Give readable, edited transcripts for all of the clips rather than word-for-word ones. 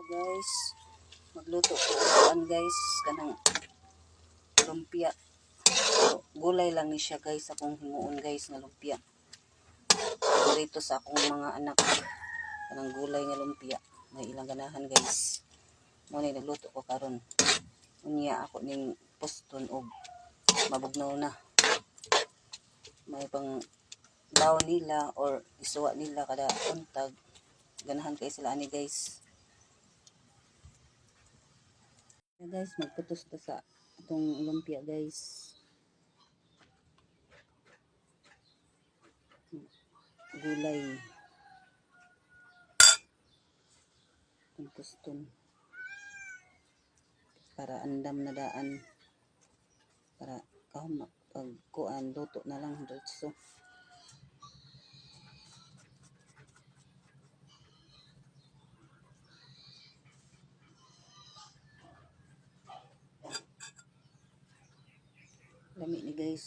guys, magluto ko guys kanang lumpia. So, gulay lang ni siya guys akong himuon guys nga lumpia. Dito sa akong mga anak kanang gulay nga lumpia. May ilang ganahan guys. Mo ni nagluto ko karon. Unya ako ning poston og mabugnaw na. May pang daw nila or isuwa nila kada untag. Ganahan kay sila ani guys. Guys, magputos ta sa itong lumpia guys. Gulay. Itong poston. Para andam na daan. Para kahon pagkuan luto na lang diretso. Lami ni guys.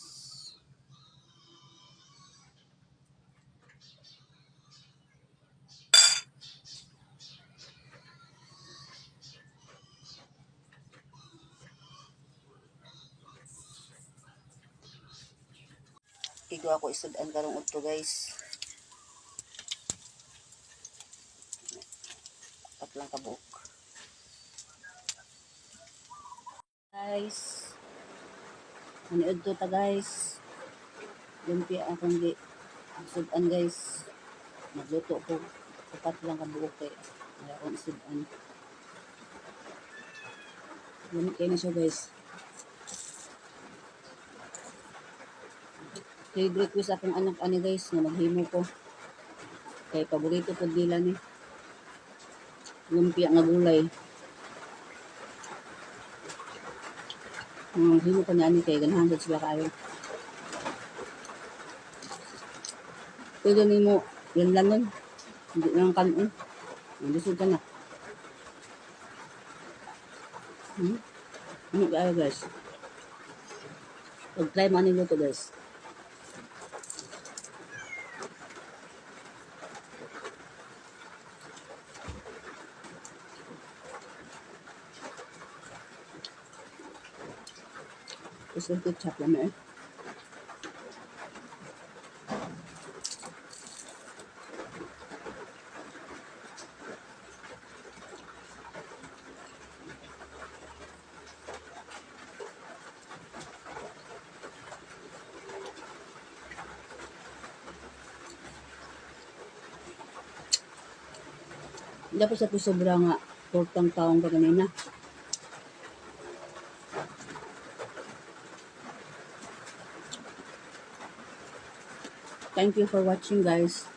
Igo ako isudan karong udto guys. At lang kabuok. Guys. Ani udto ta guys. Lumpia akong di isudan guys. Magluto ko. Upat lang kabuok kay wala akong isudan. Lamig kayo na siya guys. Favorite ko sa akong anak ani guys nga maghimo ko. Kay paborito ko nila ni lumpia nga gulay. Himo ko na ani kay ganahan sila kayo. Pwede nimo yan lanon. Hindi nang kanon. Gusto ka na. Ano kaya guys? Pag-try mo ano luto guys. Gusto ko chop lang eh. Dapat sa sobra nga tortang taong ka kanina. Thank you for watching guys.